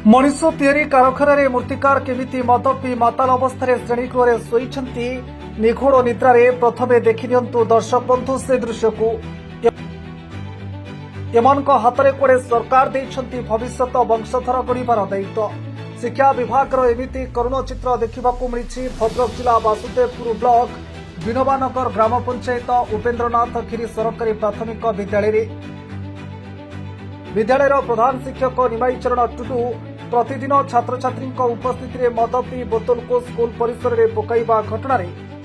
मनीष तैयारी कारखाना मूर्तिकार केमिति मद पी माताल अवस्था श्रेणीगृह शोई निगूढ़ निद्रारे प्रथमे देखि नियंतु दर्शक बंधु से दृश्य को हाथ में कोड़े सरकार देइछंती भविष्यत वंशधर गढ़िबार दायित्व। शिक्षा विभाग एमिति करुण चित्र देखा मिली भद्रक जिला वासुदेवपुर ब्लॉक विनोबानगर ग्राम पंचायत उपेन्द्रनाथ खीरी सरकारी प्राथमिक विद्यालय प्रधान शिक्षक निमाई चरण टुडू प्रतिदिन छात्र छात्री उपस्थित में मद पी बोतल को स्कूल परिसर में पकाइबा घटना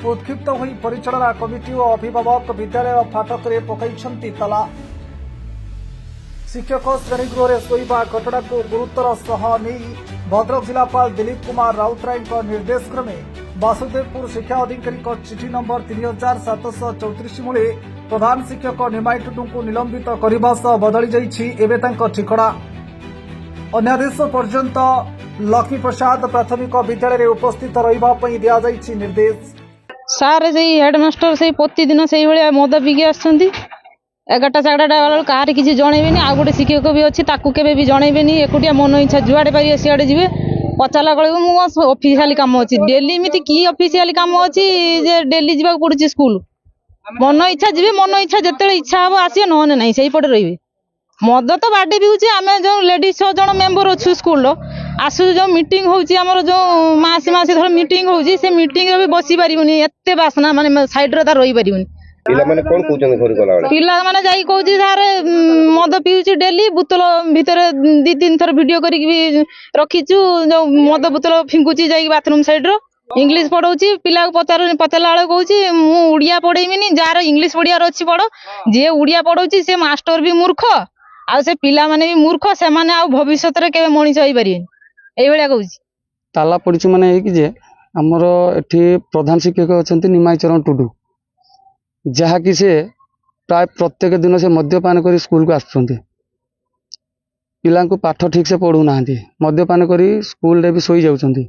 उत्क्षिप्त होई परिचालना कमिटी और अभिभावक विद्यालय फाटक में पकाई ताला। शिक्षक श्रेणीगृह शोवा घटना को गुरुतर सह नहीं भद्रक जिलापाल दिलीप कुमार राउतराय निर्देश क्रमे वासुदेवपुर शिक्षा अधिकारी चिठी नंबर 3734 मूले प्रधान शिक्षक निमाई टुडू को निलंबित करने सह बदली जाइए ठिकड़ा। अन्यादेश पर्यंत लक्ष्मी प्रसाद प्राथमिक विद्यालय उपस्थित रही दि निर्देश। सारे हेडमास्टर से प्रतिदिन से मद पिकी आसुँच 11टा 11टा बेल कहार किसी जनइबेनि आ गोटे शिक्षक भी अच्छी केवे भी जनइबेनि एकुटिया मन इच्छा जुआड़े पारि सियाड़े जी पचारा कल मुझे ऑफिशियल काम अच्छी डेली एमती कि ऑफिशियल काम अच्छी डेली जावाक पड़ुछि स्कूल मन इच्छा जी मन इच्छा जिते इच्छा हम आसिए नहने ना से पटे रे मद तो बाटे पिछे आम जो लेडीज 6 जन मेम्बर अच्छु स्कूल आसु जो मीटिंग हो जो मासी मासी धर मीटिंग हो मीटिंग भी बसी पारिबुनी एते बासना माने साइड रे रही पारिबुनी पिला माने कोन कहउछन घर गला वाला पिला माने जाई कहउछि सार मद पिउछि डेली बोतल भीतर 2-3 थर वीडियो करिक भी रखिछु जो मद बोतल फिंगुछि जाई बाथरूम साइड रो इंग्लिश पढ़ाउछि पिला को पचारला वाला कहउछि मु उड़िया पढ़ेइमिनी जार इंग्लिश पढ़ियार अछि पढ़ जे उड़िया पढ़ाउछि से मास्टर भी मूर्ख आ से पिला माने भी मूर्ख से माने आ भविष्यत रे केबे मनीष होई परिबेनी एई भलिया कहउछि। ताला पड़िछि माने कि जे हमर एठी प्रधान शिक्षक अछंती निमाई चरण टुडू जहाँकि से प्राय प्रत्येक दिन से मद्यपान कर स्कूल को आसुँच पिला पाठ ठीक से पढ़ू ना मद्यपान कर स्कूल रे भी शोई जाउछंती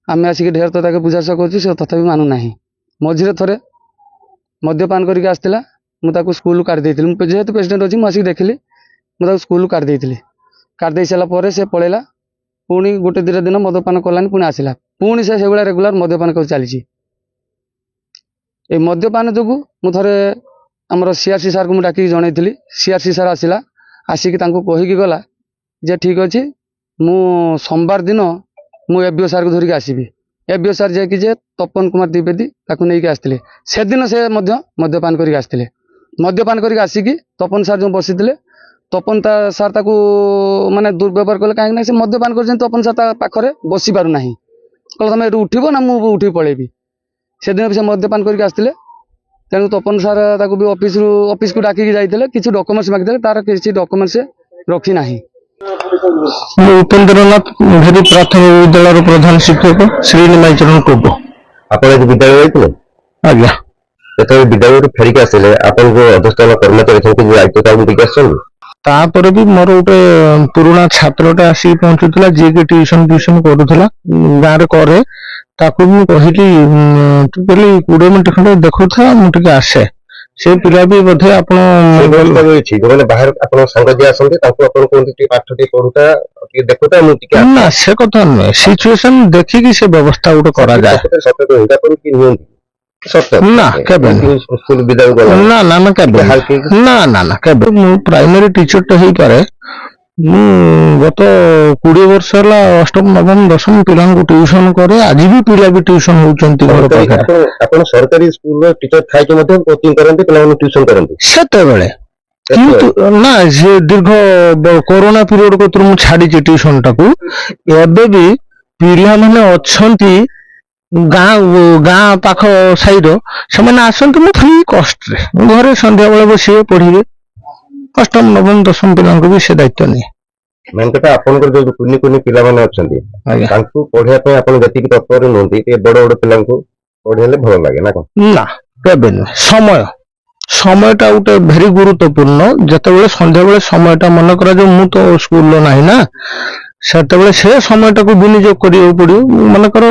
आम आसिक ढेर तो ताके बुझाशा कर तथापि मानु ना मझे थे मद्यपान करके आसला मुझे स्कूल काट देती जेहेतु प्रेसिडेंट अच्छी मुझे देखिली मुझे स्कूल काट देती काट दे सारापर से पलैला पुणी गोटे 2 दिन मद्यपान कलानी पुणी आसला पुणी से रेगुलर मद्यपान कर चली मद्यपान जो मुझे आमर सीआरसी सार को डाक जनई सीआरसी सार आसला आसिक कहीकि गला जे ठीक अच्छे मु सोमवार दिन मु एबीओ सार को धरिक आसबि एबीओ सार जाकि जे तपन कुमार द्विवेदी ताकू नहीं आसते से दिन से मद्यपान करके आसते मद्यपान करके आसिक तपन सार जो बसी तपन सार ताकू माने दुर्व्यवहार कले कहीं से मद्यपान कर तपन सार पाखरे बसी पार ना कल तुम ये उठब ना मुझे उठी पलैबी से दिन भी से मद्यपान करके आसते तेणु तपन सार ताकू भी ऑफिस को डाक जाते किसी डॉक्यूमेंट्स मांगते तार किसी डॉक्यूमेंट्स रखी ना। उपेन्द्रनाथ भेरी प्राथमिक विद्यालय प्रधान शिक्षक श्री निमाई चरण टुडू आपण विद्यालय जाइए आज्ञा जो विद्यालय फेरिक आसिले आपन को अधस्थान कर्मचारी दायित्व तापर भी मोर गोटे पुराना छात्रटा आसिक पहुंचुला जी के ट्यूशन करूला गाँव रे करे ताकू भी कहली तू कहली 20 मिनट खंडे देखो था मुझे आसे से पिला भी बोधे आपण बाहर आपण संग जे आसंते ताको आपण कोन पाठ टी पढुता टी देखुता मु टी ना से कथा न सिचुएशन देखि कि से व्यवस्था उठे करा जाए सत्य तो हिदा पर कि नियंती सत्य ना केबे स्कूल विद्यालय गला ना ना ना केबे ना ना ना केबे मु प्राइमरी टीचर तो हेई पारे मु गत 20 वर्ष हला अष्टम नवम दशम पिला को ट्यूशन करे आज भी पिला भी ट्यूशन होचंती घर पाखरे आपण सरकारी स्कूल टीचर थाई के मध्ये कोचिंग करंती पिला को ट्यूशन करंती सेते बेले किंतु ना जे दीर्घ कोरोना पीरियड को तुम छाड़ी ट्यूशन टाकू एबे भी पिला माने अछंती गाँ पाख साइड से आसत मु फ्री कस्ट घरे संध्या बेले बसिए पढ़े अष्टम नवम दशम पिला भी से दायित्व नहीं मेन कथा आपन जो कुनी कुनी पिला माने अछंती तांकु पढ़िया पे आपन जति की तत्पर नोंती ए बड़ बड़ पिला को पढ़ेले भल लागे ना ना केबे समय समयटा गोटे भेरी गुरुत्वपूर्ण जिते संध्या बेले समयटा मन करा जो मु तो स्कूल ना ना से समयटा को विनियोग करियो पड़ियो मन कर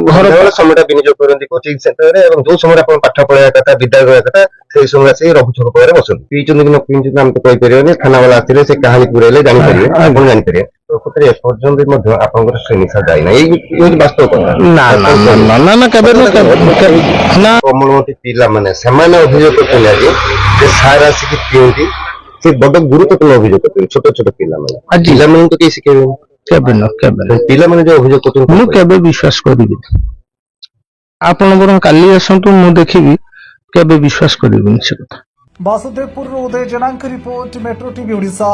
घर समय विनियोग करंती कोचिंग सेंटर रे एवं जो समय आपण पाठ पढ़ाया कथा विद्यालय कथा से समय से रघु छोक पर बसन पीचुन दिन पीचुन हम तो कहि परियो ने खाना वाला आथिले से कहानी पुरेले जानि परियो आपण जानि परियो ପ୍ରକୃତରେ ଏପର୍ଯ୍ୟନ୍ତ ମଧ୍ୟ ଆପଣଙ୍କର ସେ ନିଶା ଯାଇନା ଏଇ ହେଉଛି ବାସ୍ତବ କଥା। ନା ନା ନା ନା ନା ନା କେବେ ନା କୋମଳମତି ପିଲାମାନେ ସେମାନେ ଅଭିଯୋଗ କରୁଛନ୍ତି ଆଜି ଯେ ସାର୍ ଆସିକି ପିଅନ୍ତି। ସେ ବଡ ଗୁରୁତ୍ୱପୂର୍ଣ୍ଣ ଅଭିଯୋଗ କରୁଛନ୍ତି ଛୋଟ ଛୋଟ ପିଲାମାନେ। ଆଜି ପିଲାମାନଙ୍କୁ ତ କେହି ଶିଖେଇବେନି। କେବେ ନା କେବେ ନା ପିଲାମାନେ ଯୋଉ ଅଭିଯୋଗ କରୁଛନ୍ତି ମୁଁ କେବେ ବିଶ୍ୱାସ କରିବିନି। ଆପଣ ବରଂ କାଲି ଆସନ୍ତୁ ମୁଁ ଦେଖିବି, କେବେ ବିଶ୍ୱାସ କରିବିନି ସେ କଥା। ବାସୁଦେବपुरରୁ ଉଦୟ ଜେନାଙ୍କ ରିପୋର୍ଟ, ମେଟ୍ରୋ ଟିଭି ଓଡ଼ିଶା।